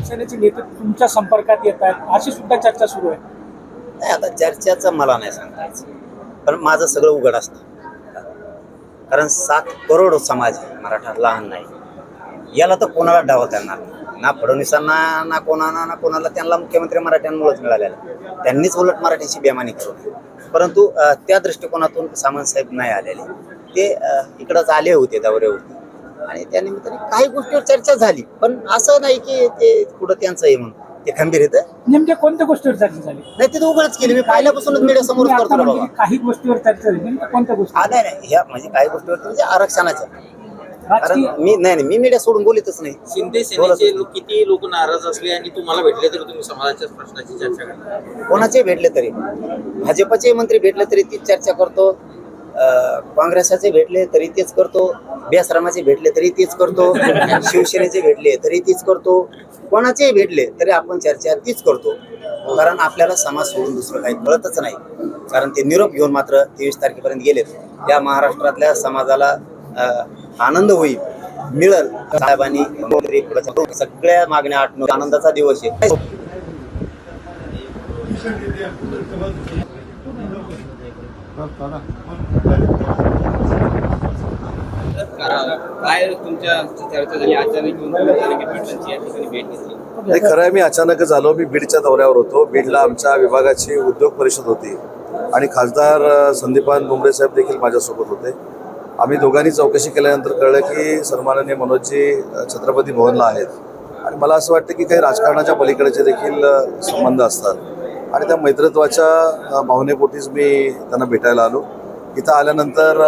शिवसेनेचे नेते तुमच्या संपर्कात येत आहेत अशी सुद्धा चर्चा सुरू आहे. नाही, आता चर्चेचं मला नाही सांगता यायचं, पण माझं सगळं उघड असतं. कारण 7 करोड समाज आहे मराठा, लहान नाही. याला तर कोणाला डावता येणार नाही. ना फडणवीसांना ना कोणाला त्यांना मुख्यमंत्री मराठ्यांमुळेच मिळालेला. त्यांनीच उलट मराठ्याची बेमानी करू नये. परंतु त्या दृष्टिकोनातून सामंत साहेब नाही आलेले. ते इकडंच आले होते, दौरे होते आणि त्यानिमित्ताने काही गोष्टीवर चर्चा झाली, पण असं नाही की ते पुढं त्यांचं आहे म्हणून ते खंबीर येतं. नेमक्या कोणत्या गोष्टीवर चर्चा झाली? नाही, ते उघडच केली. मी पहिल्यापासूनच मीडिया समोर तुम्ही करतो आता बाबा. म्हणजे काही गोष्टीवर चर्चा झाली, नेमक्या कोणत्या गोष्टी? नाही, ह्या म्हणजे काही गोष्टीवर म्हणजे आरक्षणाच्या. कारण राजकीय मी मीडिया सोडून बोलतच नाही. शिंदे सेनेचे किती लोक नाराज असले आणि तुम्हाला भेटले तरी तुम्ही समाजाच्या प्रश्नाची चर्चा करता. कोणाचे भेटले तरी, भाजपचे मंत्री भेटले तरी तीच चर्चा करतो, काँग्रेसचे भेटले तरी तेच करतो, बेसरामाचे भेटले तरी तेच करतो, शिवसेनेचे भेटले तरी तीच करतो, कोणाचेही भेटले तरी आपण चर्चा तीच करतो. कारण आपल्याला समाज सोडून दुसरं काही कळतच नाही. कारण ते निरोप घेऊन मात्र 23 तारखेपर्यंत गेलेत. या महाराष्ट्रातल्या समाजाला आनंद होईल, मिळेल. साहेबांनी सगळ्या मागण्या आटणून आनंदाचा दिवस आहे. काय तुमच्या चर्चा झाली अचानक भेट घेतली? नाही, खरं आहे, मी अचानकच आलो. मी बीडच्या दौऱ्यावर होतो. बीडला आमच्या विभागाची उद्योग परिषद होती आणि खासदार संदीपान भुमरे साहेब देखील माझ्यासोबत होते. आम्ही दोघांनी चौकशी केल्यानंतर कळलं की सन्माननीय मनोजजी छत्रपती भवनला आहेत आणि मला असं वाटतं की काही राजकारणाच्या पलीकडेचे देखील संबंध असतात आणि त्या मैत्रीत्वाच्या भावनेपोटीच मी त्यांना भेटायला आलो. इथं आल्यानंतर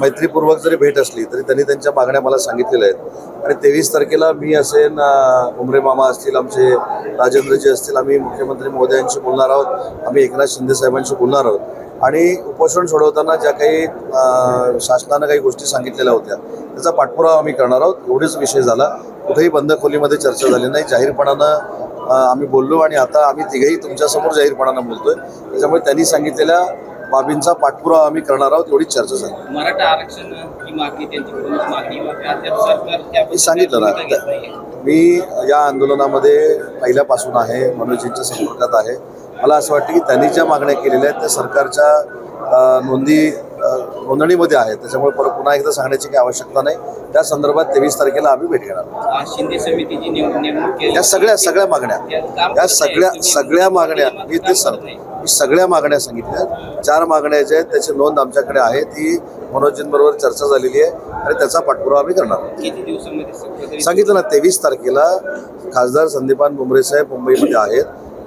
मैत्रीपूर्वक जरी भेट असली तरी त्यांनी त्यांच्या मागण्या मला सांगितलेल्या आहेत आणि 23 तारखेला मी असेन, उमरे मामा असतील, आमचे राजेंद्रजी असतील, आम्ही मुख्यमंत्री महोदयांशी बोलणार आहोत, आम्ही एकनाथ शिंदे साहेबांशी बोलणार आहोत आणि उपोषण सोडवताना ज्या काही शासनानं काही गोष्टी सांगितलेल्या होत्या त्याचा पाठपुरावा आम्ही करणार आहोत. एवढेच विषय झाला. कुठेही बंद खोलीमध्ये चर्चा झाली नाही. जाहीरपणानं आम्ही बोललो आणि आता आम्ही तिघेही तुमच्यासमोर जाहीरपणानं बोलतोय. त्याच्यामुळे त्यांनी सांगितलेल्या बाबींचा पाठपुरावा आम्ही करणार आहोत. एवढीच चर्चा झाली. मराठा आरक्षण ही मागणी त्यांची मी सांगितलं ना, मी या आंदोलनामध्ये पहिल्यापासून आहे, मनोजींच्या संपर्कात आहे. मला असं वाटतं की त्यांनी ज्या मागण्या केलेल्या आहेत त्या सरकारच्या नोंदणीमध्ये आहेत. त्याच्यामुळे परत पुन्हा एकदा सांगण्याची काही आवश्यकता नाही. त्या संदर्भात 23 तारखेला आम्ही भेट घेणार. शिंदे समितीची नेमणूक केली. या सगळ्या मागण्या मी तेच सांगतो. मी सगळ्या मागण्या सांगितल्या. 4 मागण्या ज्या आहेत त्याची नोंद आमच्याकडे आहे. ती मनोजींबरोबर चर्चा झालेली आहे आणि त्याचा पाठपुरावा आम्ही करणार. किती दिवसांमध्ये सांगितलं ना, 23 तारखेला खासदार संदीपान भुमरे साहेब मुंबईमध्ये आहेत.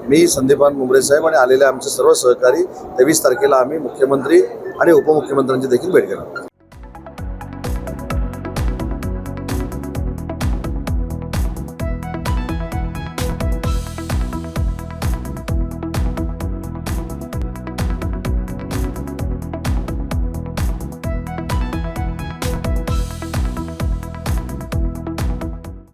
मी, संदीपान भुमरे साहेब आणि आलेले आमचे सर्व सहकारी 23 तारखेला आम्ही मुख्यमंत्री आणि उपमुख्यमंत्र्यांची देखील भेट घेणार.